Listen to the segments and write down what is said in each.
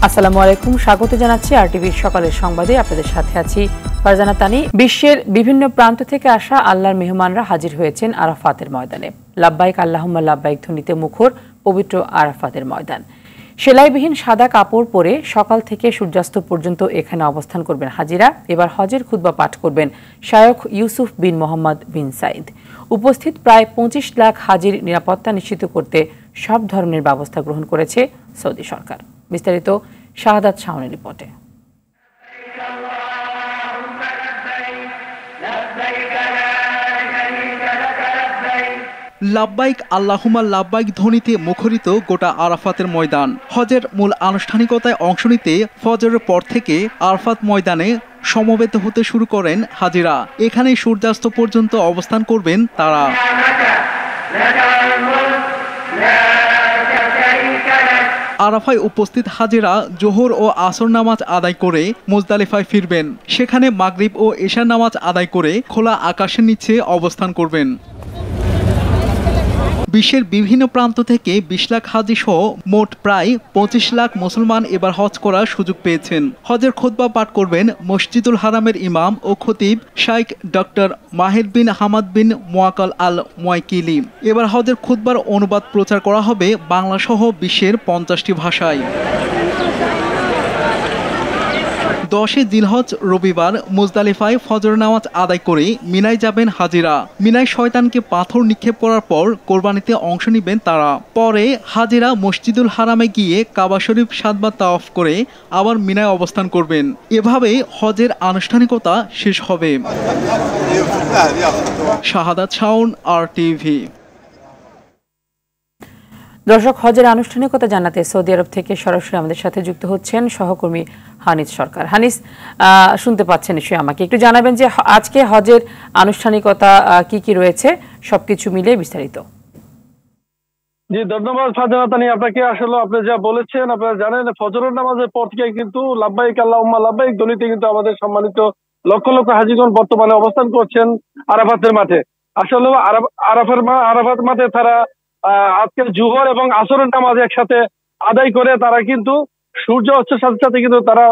আসসালামু আলাইকুম, স্বাগত জানাচ্ছি আরটিভির সকালের সংবাদে। আপনাদের সাথে আছি ফারজানা তানি। বিশ্বের বিভিন্ন প্রান্ত থেকে আসা আল্লাহর মেহমানরা হাজির হয়েছেন আরাফাতের ময়দানে। লাব্বাইক আল্লাহুম্মা লাব্বাইক ধ্বনিতে মুখর পবিত্র আরাফাতের ময়দান। সেলাইবিহীন সাদা কাপড় পরে সকাল থেকে সূর্যাস্ত পর্যন্ত এখানে অবস্থান করবেন হাজিরা। এবার হজের খুতবা পাঠ করবেন শায়খ ইউসুফ বিন মোহাম্মদ বিন সাইদ। উপস্থিত প্রায় 25 লাখ হাজির নিরাপত্তা নিশ্চিত করতে সব ধরনের ব্যবস্থা গ্রহণ করেছে সৌদি সরকার। বিস্তারিত শাহাদাত শাওনের রিপোর্টে। লাব্বাইক আল্লাহুম্মা লাব্বাইক ধ্বনিতে মুখরিত গোটা আরাফাতের ময়দান। হজের মূল আনুষ্ঠানিকতায় অংশ নিতে ফজরের পর থেকে আরাফাত ময়দানে সমবেত হতে শুরু করেন হাজিরা। এখানে সূর্যাস্ত পর্যন্ত অবস্থান করবেন তারা। আরাফায় উপস্থিত হাজিরা জোহর ও আসর নামাজ আদায় করে মুজদালিফায় ফিরবেন। সেখানে মাগরিব ও এশার নামাজ আদায় করে খোলা আকাশের নিচে অবস্থান করবেন। বিশ্বের বিভিন্ন প্রান্ত থেকে 20 লাখ হাজি সহ মোট প্রায় 25 লাখ মুসলমান এবার হজ করার সুযোগ পেয়েছেন। হজের খুতবা পাঠ করবেন মসজিদুল হারামের ইমাম ও খতিব শাইখ ডক্টর মাহির বিন হামাদ বিন মোয়াক্কাল আল মুয়াক্কিলি। এবার হজের খুতবার অনুবাদ প্রচার করা হবে বাংলা সহ বিশ্বের 50টি ভাষায়। 10 জিলহজ রবিবার মুজদালিফায় ফজর নামাজ আদায় করে মিনায় যাবেন হাজিরা। মিনায় শয়তানকে পাথর নিক্ষেপ করার পর কোরবানিতে অংশ নেবেন তারা। পরে হাজিরা মসজিদুল হারামে গিয়ে কাবা শরীফ 7 বার তাওয়াফ করে আবার মিনায় অবস্থান করবেন। এভাবে হজের আনুষ্ঠানিকতা শেষ হবে। শাহাদাত শাওন, আরটিভি। দর্শক, হজের আনুষ্ঠানিকতা জানাতে সৌদি আরব থেকে সরাসরি আমাদের সাথে যুক্ত হচ্ছেন সহকর্মী হানিস সরকার। হানিস, শুনতে পাচ্ছেন নিশ্চয়ই? আমাকে একটু জানাবেন যে আজকে হজের আনুষ্ঠানিকতা কি কি রয়েছে, সবকিছু মিলে বিস্তারিত। জি, ধন্যবাদ ফারজানা তানি আপনাকে। আসলে আপনি যা বলেছেন, আপনারা জানেন ফজরের নামাজের পর থেকে কিন্তু লাব্বাইক আল্লাহুম্মা লাব্বাইক ধ্বনিতে কিন্তু আমাদের সম্মানিত লক্ষ লক্ষ হাজিগণ বর্তমানে অবস্থান করছেন আরাফাতের মাঠে। আসলে আরাফাত মাঠে তারা আজকে জুহর এবং আসরের নামাজ একসাথে আদায় করে তারা কিন্তু সূর্য অস্তের সাথে সাথে কিন্তু তারা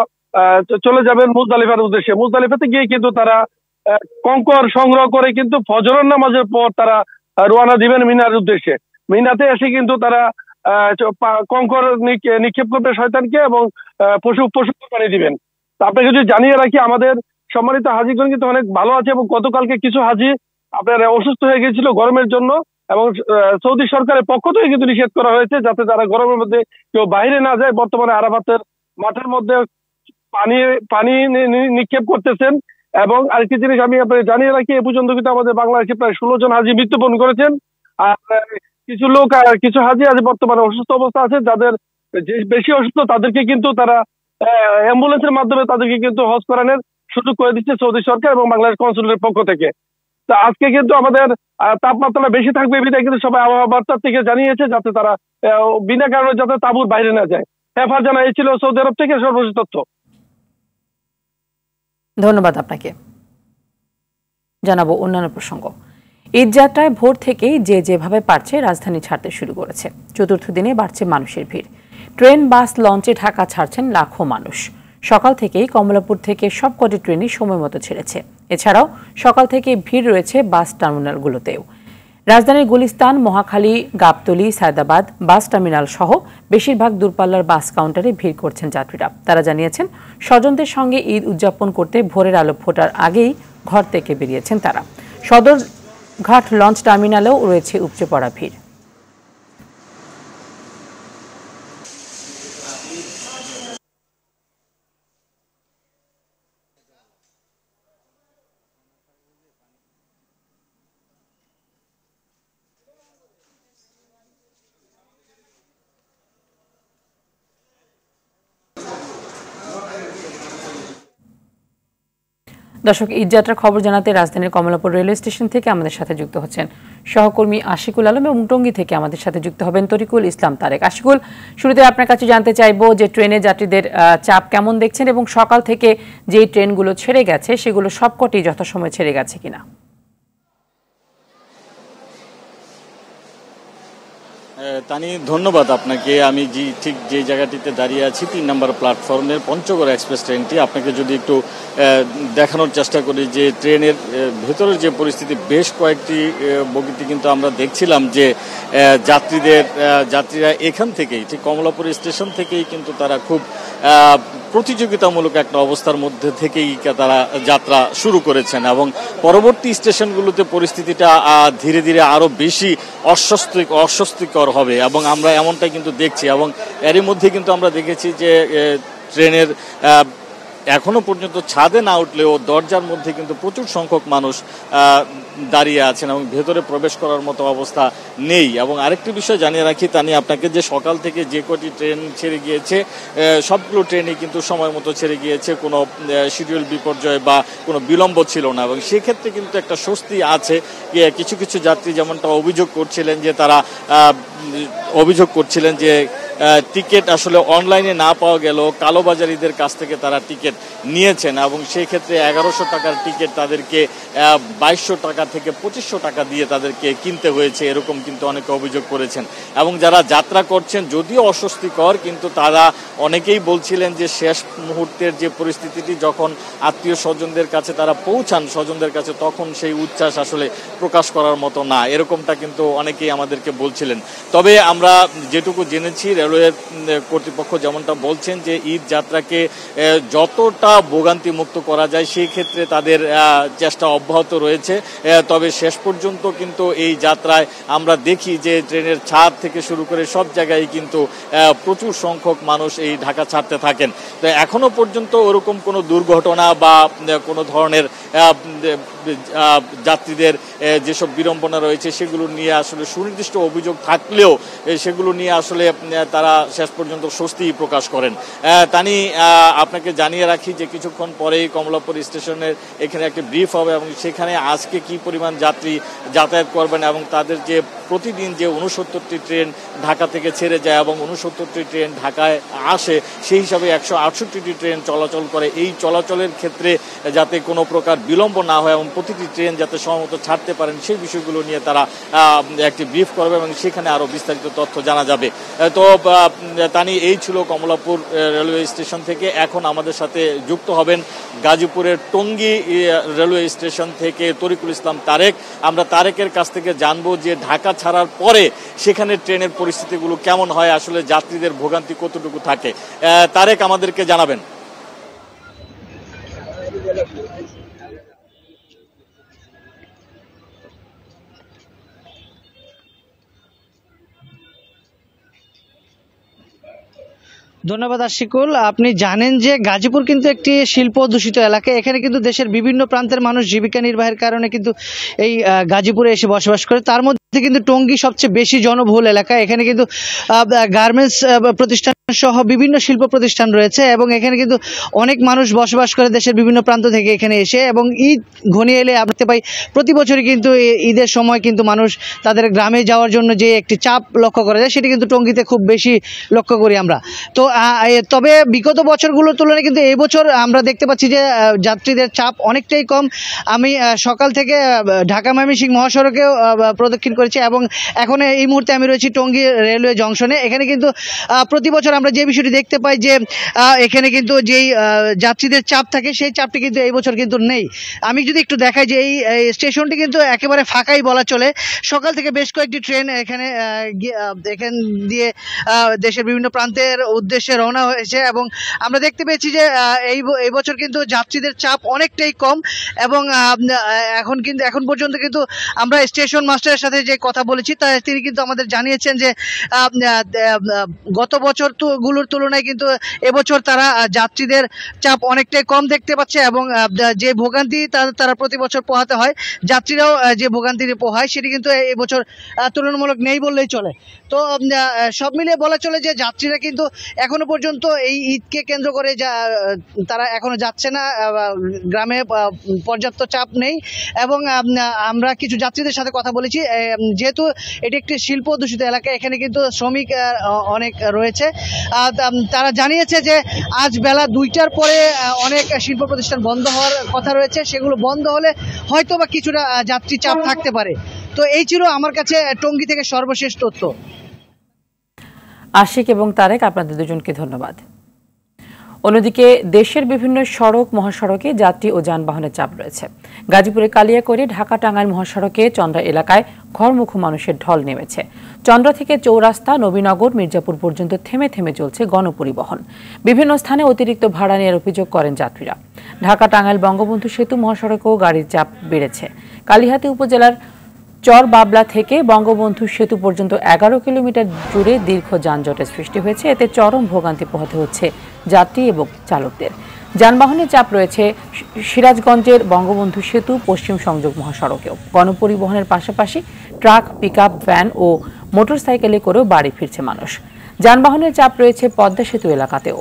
চলে যাবেন মুজদালিফার উদ্দেশ্যে। মুজদালিফাতে গিয়ে কিন্তু তারা কঙ্কর সংগ্রহ করে কিন্তু ফজরের নামাজের পর তারা রওনা দিবেন মিনার উদ্দেশ্যে। মিনাতে এসে কিন্তু তারা কঙ্কর নিক্ষেপ করবে শয়তানকে এবং পশু পানি দিবেন। আপনাকে যদি জানিয়ে রাখি, আমাদের সম্মানিত হাজিগণ কিন্তু অনেক ভালো আছে এবং গতকালকে কিছু হাজি আপনার অসুস্থ হয়ে গেছিল গরমের জন্য, এবং সৌদি সরকারের পক্ষ থেকে কিন্তু নিষেধ করা হয়েছে যাতে তারা গরমের মধ্যে কেউ বাইরে না যায়। বর্তমানে আরাফাতের মাঠের মধ্যে পানি নিক্ষেপ করতেছেন। এবং আরেকটি জিনিস আমি আপনাকে জানিয়ে রাখি, এ পর্যন্ত কিন্তু আমাদের বাংলাদেশে প্রায় 16 জন হাজি মৃত্যুবরণ করেছেন। আর কিছু হাজি আজ বর্তমানে অসুস্থ অবস্থা আছে। যাদের বেশি অসুস্থ তাদেরকে কিন্তু তারা অ্যাম্বুলেন্সের মাধ্যমে তাদেরকে কিন্তু হজ করানোর সুযোগ করে দিচ্ছে সৌদি সরকার এবং বাংলাদেশ কনসুলেটের পক্ষ থেকে। তা আজকে কিন্তু আমাদের তাপমাত্রা বেশি থাকবে বিধায় কিন্তু সবাই আবহাওয়া বার্তা থেকে জানিয়েছে যাতে তারা বিনা কারণে যাতে তাঁবুর বাইরে না যায়। হেফার জানা এই ছিল সৌদি আরব থেকে সর্বশেষ তথ্য। ধন্যবাদ আপনাকে। জানাবো অন্যান্য প্রসঙ্গ। ঈদ যাত্রায় ভোর থেকেই যে যেভাবে পারছে রাজধানী ছাড়তে শুরু করেছে। চতুর্থ দিনে বাড়ছে মানুষের ভিড়। ট্রেন, বাস, লঞ্চে ঢাকা ছাড়ছেন লাখো মানুষ। সকাল থেকেই কমলাপুর থেকে সবকটি ট্রেনই সময় মতো ছেড়েছে। এছাড়াও সকাল থেকে ভিড় রয়েছে বাস টার্মিনালগুলোতেও। রাজধানীর গুলিস্তান, মহাখালী, গাবতলী, সায়দাবাদ বাস টার্মিনাল সহ বেশিরভাগ দূরপাল্লার বাস কাউন্টারে ভিড় করছেন যাত্রীরা। তারা জানিয়েছেন স্বজনদের সঙ্গে ঈদ উদযাপন করতে ভোরের আলো ফোটার আগেই ঘর থেকে বেরিয়েছেন তারা। সদরঘাট লঞ্চ টার্মিনালেও রয়েছে উপচে পড়া ভিড়। দর্শক, ঈদযাত্রার খবর জানাতে রাজধানীর কমলাপুর রেলওয়ে স্টেশন থেকে আমাদের সাথে যুক্ত হচ্ছেন সহকর্মী আশিকুল আলম এবং টঙ্গী থেকে আমাদের সাথে যুক্ত হবেন তরিকুল ইসলাম তারেক। আশিকুল, শুরুতে আপনার কাছে জানতে চাইবো যে ট্রেনে যাত্রীদের চাপ কেমন দেখছেন এবং সকাল থেকে যেই ট্রেনগুলো ছেড়ে গেছে সেগুলো সবকটি যথাসময়ে ছেড়ে গেছে কিনা? তানি, ধন্যবাদ আপনাকে। আমি ঠিক যে জায়গাটিতে দাঁড়িয়ে আছি ৩ নম্বর প্ল্যাটফর্মের পঞ্চগড় এক্সপ্রেস ট্রেনটি, আপনাকে যদি একটু দেখানোর চেষ্টা করি যে ট্রেনের ভেতরের যে পরিস্থিতি, বেশ কয়েকটি বগিতে কিন্তু আমরা দেখছিলাম যে যাত্রীরা এখান থেকেই, ঠিক কমলাপুর স্টেশন থেকেই কিন্তু তারা খুব প্রতিযোগিতামূলক একটা অবস্থার মধ্যে থেকেই তারা যাত্রা শুরু করেছেন এবং পরবর্তী স্টেশনগুলোতে পরিস্থিতিটা ধীরে ধীরে আরো বেশি অস্বস্তিকর হবে এবং আমরা এমনটাই কিন্তু দেখছি। এবং এরই মধ্যে কিন্তু আমরা দেখেছি যে ট্রেনের এখনো পর্যন্ত ছাদে না উঠলেও দরজার মধ্যে কিন্তু প্রচুর সংখ্যক মানুষ দাঁড়িয়ে আছেন এবং ভেতরে প্রবেশ করার মতো অবস্থা নেই। এবং আরেকটি বিষয় জানিয়ে রাখি তানি আপনাকে, যে সকাল থেকে যে কটি ট্রেন ছেড়ে গিয়েছে সবগুলো ট্রেনই কিন্তু সময় মতো ছেড়ে গিয়েছে, কোনো শিডিউল বিপর্যয় বা কোনো বিলম্ব ছিল না এবং সেক্ষেত্রে কিন্তু একটা স্বস্তি আছে। কিছু কিছু যাত্রী যেমনটা অভিযোগ করছিলেন যে টিকিট আসলে অনলাইনে না পাওয়া গেল কালোবাজারিদের কাছ থেকে তারা টিকিট নিয়েছেন এবং সেই ক্ষেত্রে 1100 টাকার টিকিট তাদেরকে 2200 টাকা থেকে 2500 টাকা দিয়ে তাদেরকে কিনতে হয়েছে, এরকম কিন্তু অনেকে অভিযোগ করেছেন। এবং যারা যাত্রা করছেন যদিও অস্বস্তিকর, কিন্তু তারা অনেকেই বলছিলেন যে শেষ মুহূর্তের যে পরিস্থিতিটি, যখন আত্মীয় স্বজনদের কাছে তারা পৌঁছান স্বজনদের কাছে, তখন সেই উচ্ছ্বাস আসলে প্রকাশ করার মতো না, এরকমটা কিন্তু অনেকেই আমাদেরকে বলছিলেন। তবে আমরা যেটুকু জেনেছি, রেলওয়ে কর্তৃপক্ষ যেমনটা বলছেন যে ঈদ যাত্রাকে যতটা ভোগান্তি মুক্ত করা যায় সেই ক্ষেত্রে তাদের চেষ্টা অব্যাহত রয়েছে। তবে শেষ পর্যন্ত কিন্তু এই যাত্রায় আমরা দেখি যে ট্রেনের ছাদ থেকে শুরু করে সব জায়গায় কিন্তু প্রচুর সংখ্যক মানুষ এই ঢাকা ছাড়তে থাকেন। তো এখনো পর্যন্ত ওরকম কোনো দুর্ঘটনা বা কোনো ধরনের যাত্রীদের যেসব বিড়ম্বনা রয়েছে সেগুলো নিয়ে আসলে সুনির্দিষ্ট অভিযোগ থাকলেও সেগুলো নিয়ে আসলে তারা শেষ পর্যন্ত স্বস্তি প্রকাশ করেন। তানি, আপনাকে জানিয়ে রাখি যে কিছুক্ষণ পরেই কমলাপুর স্টেশনের এখানে একটি ব্রিফ হবে এবং সেখানে আজকে কি পরিমাণ যাত্রী যাতায়াত করবেন এবং তাদের যে প্রতিদিন যে 69টি ট্রেন ঢাকা থেকে ছেড়ে যায় এবং 69টি ট্রেন ঢাকায় আসে, সেই হিসাবে 168টি ট্রেন চলাচল করে। এই চলাচলের ক্ষেত্রে যাতে কোনো প্রকার বিলম্ব না হয় এবং প্রতিটি ট্রেন যাতে সময়মত ছাড়তে পারেন সেই বিষয়গুলো নিয়ে তারা একটি ব্রিফ করবে এবং সেখানে আরও বিস্তারিত তথ্য জানা যাবে। তো তানি, এই ছিল কমলাপুর রেলওয়ে স্টেশন থেকে। এখন আমাদের সাথে যুক্ত হবেন গাজীপুরের টঙ্গী রেলওয়ে স্টেশন থেকে তরিকুল ইসলাম তারেক। আমরা তারেকের কাছ থেকে জানবো যে ঢাকা ছাড়ার পরে সেখানে ট্রেনের পরিস্থিতিগুলো কেমন হয়, আসলে যাত্রীদের ভোগান্তি কতটুকু থাকে। তারেক, আমাদেরকে জানাবেন। ধন্যবাদ আশিকুল। আপনি জানেন যে গাজীপুর কিন্তু একটি শিল্প দূষিত এলাকা। এখানে কিন্তু দেশের বিভিন্ন প্রান্তের মানুষ জীবিকা নির্বাহের কারণে কিন্তু এই গাজীপুরে এসে বসবাস করে। তার মধ্যে কিন্তু টঙ্গী সবচেয়ে বেশি জনবহুল এলাকা। এখানে কিন্তু গার্মেন্টস প্রতিষ্ঠান সহ বিভিন্ন শিল্প প্রতিষ্ঠান রয়েছে এবং এখানে কিন্তু অনেক মানুষ বসবাস করে দেশের বিভিন্ন প্রান্ত থেকে এখানে এসে। এবং ঈদ ঘনিয়ে এলে আমরা দেখতে পাই প্রতি বছরই কিন্তু ঈদের সময় কিন্তু মানুষ তাদের গ্রামে যাওয়ার জন্য যে একটি চাপ লক্ষ্য করা যায় সেটি কিন্তু টঙ্গীতে খুব বেশি লক্ষ্য করি আমরা। তো তবে বিগত বছরগুলোর তুলনায় কিন্তু এই বছর আমরা দেখতে পাচ্ছি যে যাত্রীদের চাপ অনেকটাই কম। আমি সকাল থেকে ঢাকা ময়মনসিংহ মহাসড়কেও প্রদক্ষিণ করেছি এবং এখন এই মুহূর্তে আমি রয়েছি টঙ্গী রেলওয়ে জংশনে। এখানে কিন্তু প্রতি বছর আমরা যে বিষয়টি দেখতে পাই যে এখানে কিন্তু যেই যাত্রীদের চাপ থাকে সেই চাপটি কিন্তু এই বছর কিন্তু নেই। আমি যদি একটু দেখাই যে এই স্টেশনটি কিন্তু একেবারে ফাঁকাই বলা চলে। সকাল থেকে বেশ কয়েকটি ট্রেন এখান দিয়ে দেশের বিভিন্ন প্রান্তের উদ্দেশ্যে রওনা হয়েছে এবং আমরা দেখতে পেয়েছি যে এই বছর কিন্তু যাত্রীদের চাপ অনেকটাই কম। এবং এখন পর্যন্ত কিন্তু আমরা স্টেশন মাস্টারের সাথে যে কথা বলেছি তিনি কিন্তু আমাদের জানিয়েছেন যে গত বছর গুলোর তুলনায় কিন্তু এবছর তারা যাত্রীদের চাপ অনেকটাই কম দেখতে পাচ্ছে এবং যে ভোগান্তি তারা প্রতি বছর পোহাতে হয়, যাত্রীরাও যে ভোগান্তি পোহায় সেটি কিন্তু এবছর তুলনামূলক নেই বললেই চলে। তো সব মিলিয়ে বলা চলে যে যাত্রীরা কিন্তু এখনো পর্যন্ত এই ঈদকে কেন্দ্র করে তারা এখনো যাচ্ছে না, গ্রামে পর্যাপ্ত চাপ নেই। এবং আমরা কিছু যাত্রীদের সাথে কথা বলেছি। যেহেতু এটি একটি শিল্প দূষিত এলাকা, এখানে কিন্তু শ্রমিক অনেক রয়েছে। তারা জানিয়েছে যে আজ বেলা 2টার পরে অনেক শিল্প প্রতিষ্ঠান বন্ধ হওয়ার কথা রয়েছে, সেগুলো বন্ধ হলে হয়তো বা কিছুটা যাত্রী চাপ থাকতে পারে। তো এই ছিল আমার কাছে টঙ্গী থেকে সর্বশেষ তথ্য। আশিক এবং তারেক, আপনাদের দুজনকে ধন্যবাদ। অন্যদিকে দেশের বিভিন্ন সড়ক মহাসড়কে যাত্রী ও যানবাহনের চাপ রয়েছে। গাজীপুরে কালিয়াকৈর ঢাকা টাঙ্গাইল মহাসড়কে চন্দ্রা এলাকায় ঘরমুখো মানুষের ঢল নেমেছে। চন্দ্রা থেকে চৌরাস্তা, নবীনগর, মির্জাপুর পর্যন্ত থেমে থেমে চলছে গণপরিবহন। বিভিন্ন স্থানে অতিরিক্ত ভাড়া নেওয়ার অভিযোগ করেন যাত্রীরা। ঢাকা টাঙ্গাইল বঙ্গবন্ধু সেতু মহাসড়কেও গাড়ির চাপ বেড়েছে। কালিহাতী উপজেলার চর বাবলা থেকে বঙ্গবন্ধু সেতু পর্যন্ত 11 কিলোমিটার জুড়ে দীর্ঘ যানজটের সৃষ্টি হয়েছে। এতে চরম ভোগান্তি পোহাতে হচ্ছে যাত্রী এবং চালকদের। যানবাহনের চাপ রয়েছে সিরাজগঞ্জের বঙ্গবন্ধু সেতু পশ্চিম সংযোগ মহাসড়কেও। গণপরিবহনের পাশাপাশি ট্রাক, পিকআপ, ভ্যান ও মোটরসাইকেলে করেও বাড়ি ফিরছে মানুষ। যানবাহনের চাপ রয়েছে পদ্মা সেতু এলাকাতেও।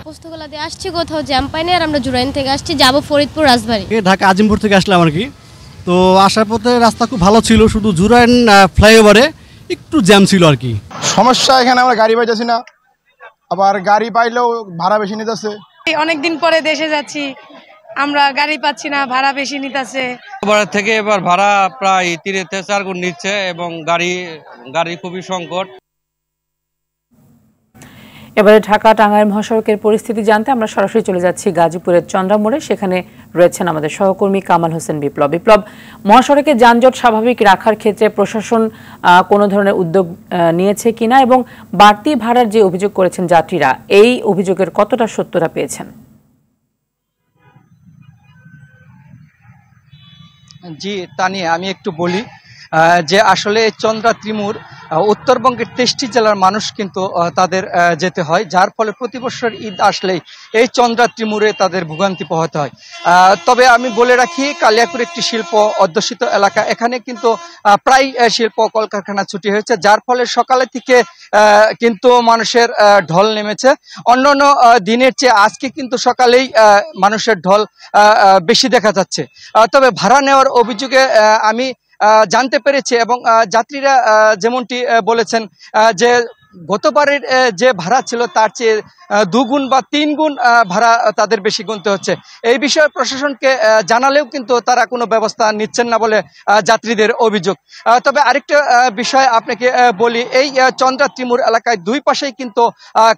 পোস্তগোলা দিয়ে আসছি, কোথাও জ্যাম পাইনি, আর আমরা জুরাইন থেকে আসছি, যাব ফরিদপুর রাজবাড়ী। ঢাকা আজিমপুর থেকে আসলাম আর কি। তো আসার পথে রাস্তা খুব ভালো ছিল, শুধু জুরাইন ফ্লাইওভারে একটু জ্যাম ছিল আর কি। সমস্যা এখানে আমরা গাড়ি পাইতেছি না, আবার গাড়ি পাইলেও ভাড়া বেশি নিতেছে। অনেকদিন পরে দেশে যাচ্ছি, আমরা গাড়ি পাচ্ছি না, ভাড়া বেশি নিতেছে। থেকে এবার ভাড়া প্রায় 3 থেকে 4 গুণ নিচ্ছে এবং গাড়ি খুবই সংকট। এবারে ঢাকা টাঙ্গাইল মহাসড়কের পরিস্থিতি জানতে আমরা সরাসরি চলে যাচ্ছি গাজীপুরের চন্দ্রা মোড়ে। সেখানে রয়েছেন আমাদের সহকর্মী কামাল হোসেন বিপ্লব। বিপ্লব, মহাসড়কে যানজট স্বাভাবিক রাখার ক্ষেত্রে প্রশাসন কোনো ধরনের উদ্যোগ নিয়েছে কিনা এবং বাড়তি ভাড়ার যে অভিযোগ করেছেন যাত্রীরা, এই অভিযোগের কতটা সত্যতা পেয়েছেন? জি, তা নিয়ে আমি একটু বলি যে আসলে চন্দ্রা ত্রিমুর উত্তরবঙ্গের 23টি জেলার মানুষ কিন্তু তাদের যেতে হয়, যার ফলে প্রতি বছর ঈদ আসলেই এই চন্দ্রা ত্রিমুরে তাদের ভোগান্তি পোহাতে হয়। তবে আমি বলে রাখি, কালিয়াকুর একটি শিল্প অধ্যুষিত এলাকা, এখানে কিন্তু প্রায় শিল্প কলকারখানা ছুটি হয়েছে, যার ফলে সকালে থেকে কিন্তু মানুষের ঢল নেমেছে। অন্যান্য দিনের চেয়ে আজকে কিন্তু সকালেই মানুষের ঢল বেশি দেখা যাচ্ছে। তবে ভাড়া নেওয়ার অভিযোগে আমি জানতে পেরেছি এবং যাত্রীরা যেমনটি বলেছেন যে গতবারের যে ভাড়া ছিল তার চেয়ে 2 গুণ বা 3 গুণ ভাড়া তাদের বেশি গুনতে হচ্ছে। এই বিষয়ে প্রশাসনকে জানালেও কিন্তু তারা কোনো ব্যবস্থা নিচ্ছেন না বলে যাত্রীদের অভিযোগ। তবে আরেকটা বিষয় আপনাকে বলি, এই চন্দ্রা ত্রিমুর এলাকায় 2 পাশেই কিন্তু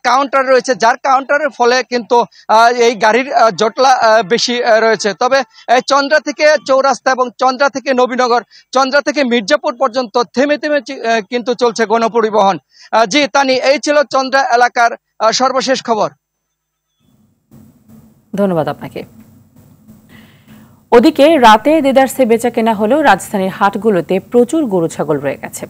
কাউন্টার রয়েছে, যার কাউন্টারের ফলে কিন্তু এই গাড়ির জটলা বেশি রয়েছে। তবে চন্দ্রা থেকে চৌরাস্তা এবং চন্দ্রা থেকে নবীনগর, চন্দ্রা থেকে মির্জাপুর পর্যন্ত থেমে থেমে কিন্তু চলছে গণপরিবহন। জি তানি, এই ছিল চন্দ্রা এলাকার সর্বশেষ খবর। ধন্যবাদ আপনাকে। ওদিকে রাতে দেদারসে বেচা কেনা হলেও রাজধানীর হাটগুলোতে প্রচুর গরু ছাগল রয়ে গেছে।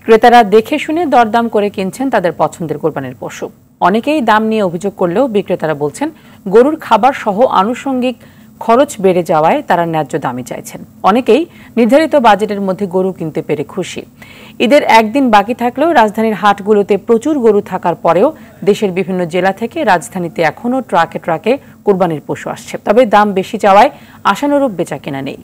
ক্রেতারা দেখে শুনে দরদাম করে কিনছেন তাদের পছন্দের কোরবানির পশু। অনেকেই দাম নিয়ে অভিযোগ করলেও বিক্রেতারা বলছেন গরুর খাবার সহ আনুষঙ্গিক খরচ বেড়ে যাওয়ায় তারা ন্যায্য দামই চাইছেন। অনেকেই নির্ধারিত বাজেটের মধ্যে গরু কিনতে পেরে খুশি। ঈদের একদিন বাকি থাকলেও রাজধানীর হাটগুলোতে প্রচুর গরু থাকার পরেও দেশের বিভিন্ন জেলা থেকে রাজধানীতে এখনও ট্রাকে ট্রাকে কোরবানির পশু আসছে। তবে দাম বেশি চাওয়ায় আশানুরূপ বেচাকেনা নেই।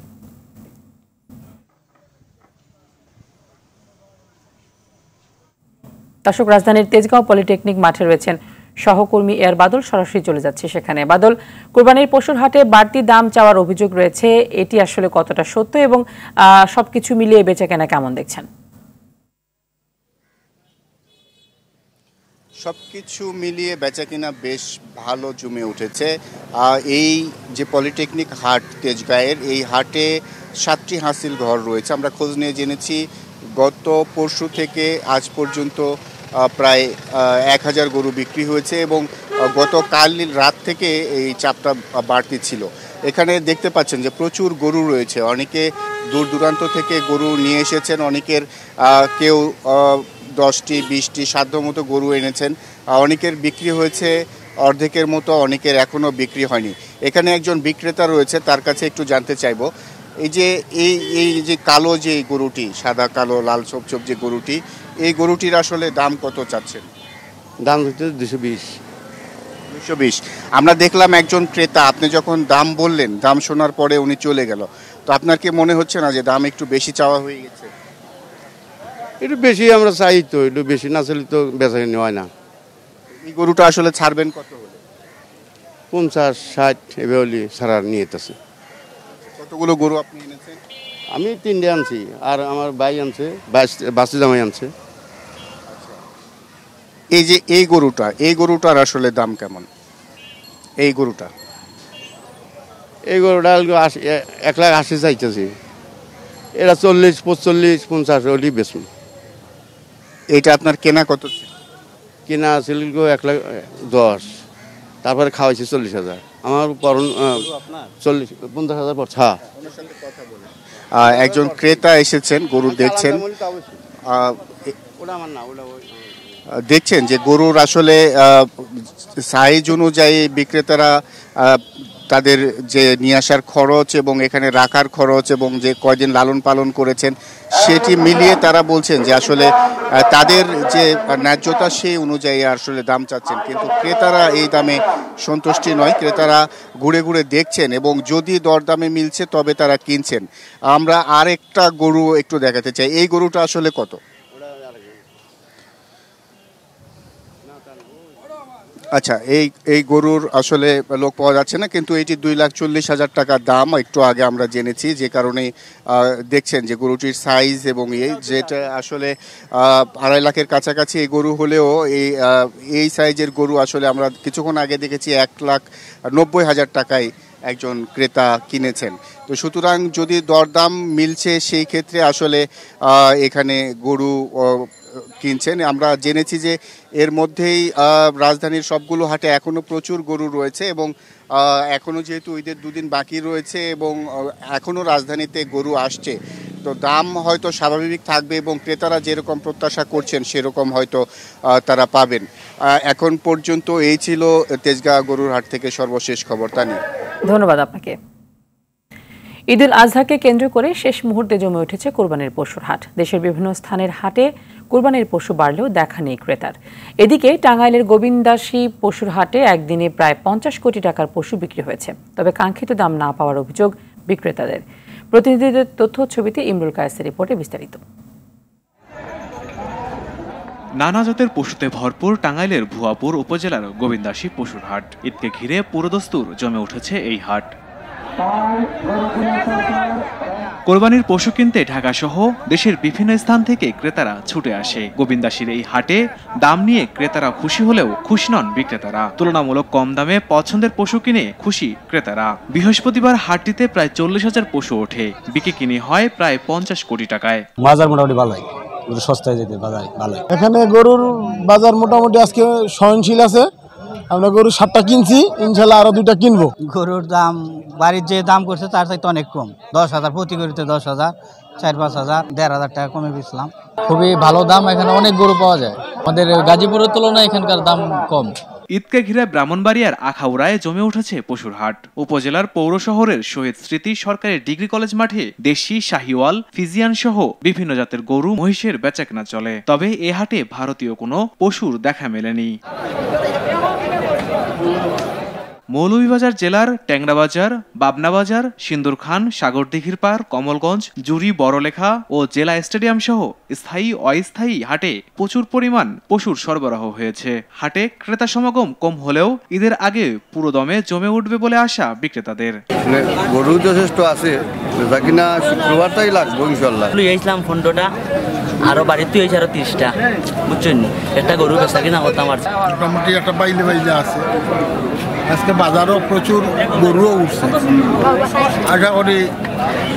দর্শক, রাজধানীর তেজগাঁও পলিটেকনিক মাঠে রয়েছেন সহকর্মী এর বাদল, সরাসরি চলে যাচ্ছে সেখানে। বাদল, কোরবানির পশুর হাটে বাড়তি দাম চাওয়ার অভিযোগ রয়েছে, এটি আসলে কতটা সত্য এবং সবকিছু মিলিয়ে বেচাকেনা কেমন দেখছেন? সবকিছু মিলিয়ে বেচাকেনা বেশ ভালো জমে উঠেছে। এই যে পলিটেকনিক হাট তেজগাঁয়ের, এই হাটে 7টি হাসিল ঘর রয়েছে। আমরা খোঁজ নিয়ে জেনেছি গত পরশু থেকে আজ পর্যন্ত প্রায় 1000 গরু বিক্রি হয়েছে এবং গতকাল রাত থেকে এই চাপটা বাড়তি ছিল। এখানে দেখতে পাচ্ছেন যে প্রচুর গরু রয়েছে, অনেকে দূর দূরান্ত থেকে গরু নিয়ে এসেছেন, অনেকের কেউ 10টি 20টি সাধ্য মতো গরু এনেছেন। অনেকের বিক্রি হয়েছে অর্ধেকের মতো, অনেকের এখনও বিক্রি হয়নি। এখানে একজন বিক্রেতা রয়েছে, তার কাছে একটু জানতে চাইব এই যে কালো যে গরুটি, সাদা কালো লাল ছোপ যে গরুটি, এই গরুটির আসলে দাম কত চাচ্ছেন? দাম হচ্ছে 220। আমরা দেখলাম একজন ক্রেতা, আপনি যখন দাম বললেন, দাম শোনার পরে উনি চলে গেল, তো আপনার কি মনে হচ্ছে না যে দাম একটু বেশি চাওয়া হয়ে গেছে? একটু বেশি আমরা চাই, তো একটু বেশি না চাইলে তো বেচা হয় না। এই গরুটা আসলে ছাড়বেন কত হলে? 50-60 এভাবে ছাড়া নিয়ে যেতেছে। কতগুলো গরু আপনি এনেছেন? আমি 3টে আনছি, আর আমার ভাই আনছে, বাসি জামাই আনছে। এই যে এই গরুটার আসলে দাম কেমন? এই গরুটা 1,80,000 চাইতেছি, এরা 40, 45, 50 হলেই বেচুন। এইটা আপনার কেনা কত? কিনা ছিল 1,10,000, তারপরে খাওয়াইছি 40,000। আমার 50,000 পড়ছে। হ্যাঁ, একজন ক্রেতা এসেছেন, গরু দেখছেন, দেখছেন যে গরুর আসলে সাইজ অনুযায়ী বিক্রেতারা তাদের যে নিয়ে আসার খরচ এবং এখানে রাখার খরচ এবং যে কয়দিন লালন পালন করেছেন সেটি মিলিয়ে তারা বলছেন যে আসলে তাদের যে ন্যায্যতা সেই অনুযায়ী আসলে দাম চাচ্ছেন, কিন্তু ক্রেতারা এই দামে সন্তুষ্টি নয়। ক্রেতারা ঘুরে ঘুরে দেখছেন এবং যদি দরদামে মিলছে তবে তারা কিনছেন। আমরা আরেকটা গরু একটু দেখাতে চাই। এই গরুটা আসলে কত? আচ্ছা, এই গরুর আসলে লোক পাওয়া যাচ্ছে না, কিন্তু এটি 2,40,000 টাকা দাম একটু আগে আমরা জেনেছি, যে কারণে দেখছেন যে গরুটির সাইজ এবং যেটা আসলে 2.5 লাখের কাছাকাছি এই গরু হলেও এই সাইজের গরু আসলে আমরা কিছুক্ষণ আগে দেখেছি 1,90,000 টাকায় একজন ক্রেতা কিনেছেন। তো সুতরাং যদি দরদাম মিলছে সেই ক্ষেত্রে আসলে এখানে গরু কিনছেন। আমরা জেনেছি যে এর মধ্যেই রাজধানীর সবগুলো হাটে এখনো প্রচুর গরু রয়েছে এবং এখনো যেহেতু ঈদের 2 দিন বাকি রয়েছে এবং এখনো রাজধানীতে গরু আসছে, তো দাম হয়তো স্বাভাবিক থাকবে এবং ক্রেতারা যেরকম প্রত্যাশা করছেন সেরকম হয়তো তারা পাবেন। এখন পর্যন্ত এই ছিল তেজগাঁ গরুর হাট থেকে সর্বশেষ খবর। তানি, ধন্যবাদ আপনাকে। ঈদুল আজহাকে কেন্দ্র করে শেষ মুহূর্তে জমে উঠেছে কোরবানির পশুর হাট। দেশের বিভিন্ন স্থানের হাটে কোরবানির পশু বাড়লেও দেখা নেই ক্রেতার। এদিকে টাঙ্গাইলের গোবিন্দাসী পশুর হাটে একদিনে প্রায় 50 কোটি টাকার পশু বিক্রি হয়েছে, তবে কাঙ্ক্ষিত দাম না পাওয়ার অভিযোগ বিক্রেতাদের। প্রতিনিধিদের তথ্য ছবিতে ইমরুল কায়েসের রিপোর্টে বিস্তারিত। নানা জাতের পশুতে ভরপুর টাঙ্গাইলের ভুয়াপুর উপজেলার গোবিন্দাসী পশুর হাট। ঈদকে ঘিরে পুরোদস্তুর জমে উঠেছে এই হাট। কোরবানির পশু কিনতে ঢাকা সহ দেশের বিভিন্ন স্থান থেকে ক্রেতারা ছুটে আসে। গোবিন্দাসীর এই হাটে দাম নিয়ে ক্রেতারা খুশি হলেও খুশি নন বিক্রেতারা। তুলনামূলক কম দামে পছন্দের পশু কিনে খুশি ক্রেতারা। বৃহস্পতিবার হাটটিতে প্রায় 40,000 পশু ওঠে, বিক্রি কিনে হয় প্রায় 50 কোটি টাকায়। বাজার মোটামুটি ভালোই, সস্তায় যেতে বাজার ভালোই। এখানে গরুর বাজার মোটামুটি আজকে সহনশীল আছে। আমরা গরু 7টা কিনছি, ইনশাল্লাহ আরো 2টা কিনবো। গরুর দাম বাড়ির যে দাম করছে তার চাইতে অনেক কম। 10,000 প্রতি গরুতে 10,000, 4-5,000, 1,500 টাকা কমে বেচলাম। খুবই ভালো দাম, এখানে অনেক গরু পাওয়া যায়। আমাদের গাজীপুরের তুলনায় এখানকার দাম কম। ঈদকে ঘিরে ব্রাহ্মণবাড়িয়ার আখাউড়ায় জমে উঠেছে পশুর হাট। উপজেলার পৌর শহরের শহীদ স্মৃতি সরকারি ডিগ্রি কলেজ মাঠে দেশি, শাহিওয়াল, ফিজিয়ান সহ বিভিন্ন জাতের গরু, মহিষের বেচাকেনা চলে। তবে এ হাটে ভারতীয় কোনো পশুর দেখা মেলেনি। মৌলভীবাজার জেলার ট্যাংরাবাজার, বাবনা বাজার, সিন্দুরখান, সাগরদিঘির পাড়, কমলগঞ্জ, জুরি, বড়লেখা ও জেলা স্টেডিয়াম সহ স্থায়ী অস্থায়ী হাটে প্রচুর পরিমাণ পশুর সরবরাহ হয়েছে। হাটে ক্রেতা সমাগম কম হলেও ঈদের আগে পুরোদমে জমে উঠবে বলে আশা বিক্রেতাদের। গরু যথেষ্ট আছে, কিনা শুক্রবারটাই লাগবে ইনশাল্লাহ। ইসলাম ফন্ডটা আরো বাড়িতে হয়েছে আরো 30টা, বুঝছেন? একটা গরু বেচা কিনা করতাম আর মোটামুটি একটা বাইলে আছে। আজকে বাজারও প্রচুর গরুও উঠছে, আশা করি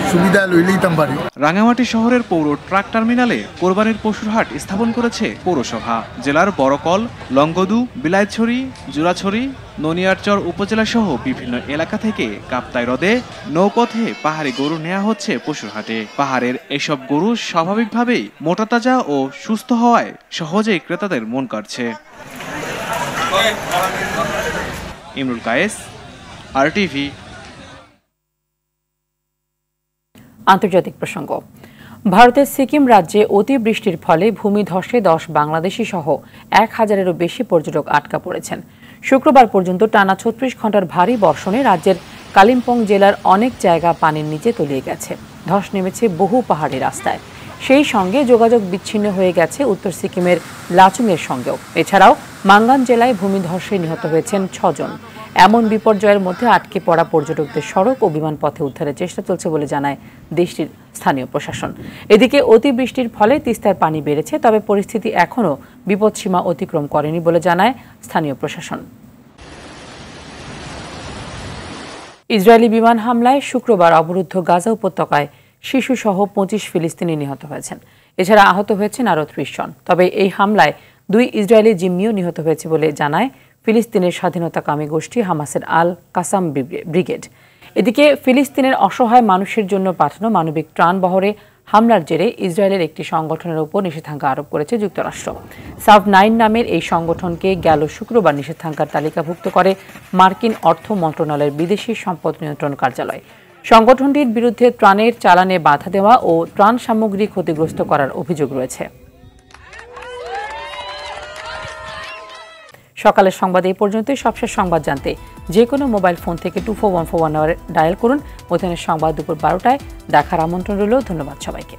সুবিধা লইলেইতাম পারি। রাঙামাটি শহরের পৌর ট্রাক টার্মিনালে কোরবানির পশুর হাট স্থাপন করেছে পৌরসভা। জেলার বড়কল, লংগদু, বিলাইছড়ি, জোড়াছড়ি, ননিয়ারচর উপজেলা সহ বিভিন্ন এলাকা থেকে কাপ্তাই হ্রদে নৌপথে পাহাড়ি গরু নেওয়া হচ্ছে পশুর হাটে। পাহাড়ের এসব গরু স্বাভাবিকভাবেই মোটা তাজা ও সুস্থ হওয়ায় সহজেই ক্রেতাদের মন কাড়ছে। ইমরুল কায়েস, RTV। আন্তর্জাতিক প্রসঙ্গ। ভারতের সিকিম রাজ্যে অতিবৃষ্টির ফলে ভূমিধসে 10 বাংলাদেশি সহ 1,000-এরও বেশি পর্যটক আটকা পড়েছেন। শুক্রবার পর্যন্ত টানা 36 ঘন্টার ভারী বর্ষণে রাজ্যের কালিম্পং জেলার অনেক জায়গা পানির নিচে তলিয়ে গেছে। ধস নেমেছে বহু পাহাড়ি রাস্তায়। সেই সঙ্গে যোগাযোগ বিচ্ছিন্ন হয়ে গেছে উত্তর সিকিমের লাচুংয়ের সঙ্গেও। এছাড়াও মাঙ্গান জেলায় ভূমিধসে নিহত হয়েছেন 6 জন। এমন বিপর্যয়ের মধ্যে আটকে পড়া পর্যটকদের সড়ক ও বিমান পথে উদ্ধারের চেষ্টা চলছে বলে জানায় দেশটির স্থানীয় প্রশাসন। এদিকে অতিবৃষ্টির ফলে তিস্তার পানি বেড়েছে, তবে পরিস্থিতি এখনও বিপদসীমা অতিক্রম করেনি বলে জানায় স্থানীয় প্রশাসন। ইসরায়েলি বিমান হামলায় শুক্রবার অবরুদ্ধ গাজা উপত্যকায় শিশুসহ 25 ফিলিস্তিনি নিহত হয়েছেন। এছাড়া আহত হয়েছেন আরও 30 জন। তবে এই হামলায় 2 ইসরায়েলি জিম্মিও নিহত হয়েছে বলে জানায় ফিলিস্তিনের স্বাধীনতাকামী গোষ্ঠী হামাসের আল কাসাম ব্রিগেড। এদিকে ফিলিস্তিনের অসহায় মানুষের জন্য পাঠানো মানবিক ত্রাণবহরে হামলার জেরে ইসরায়েলের একটি সংগঠনের উপর নিষেধাজ্ঞা আরোপ করেছে যুক্তরাষ্ট্র। সাউথ 9 নামের এই সংগঠনকে গেল শুক্রবার নিষেধাজ্ঞার তালিকাভুক্ত করে মার্কিন অর্থ মন্ত্রণালয়ের বিদেশি সম্পদ নিয়ন্ত্রণ কার্যালয়। সংগঠনটির বিরুদ্ধে ত্রাণের চালানে বাধা দেওয়া ও ত্রাণ সামগ্রী ক্ষতিগ্রস্ত করার অভিযোগ রয়েছে। সকালের সংবাদ এই পর্যন্তই। সবশেষ সংবাদ জানতে যে কোনো মোবাইল ফোন থেকে 2414 ডায়াল করুন। মধ্যাহ্নের সংবাদ দুপুর 12টায় দেখার আমন্ত্রণ রইল। ধন্যবাদ সবাইকে।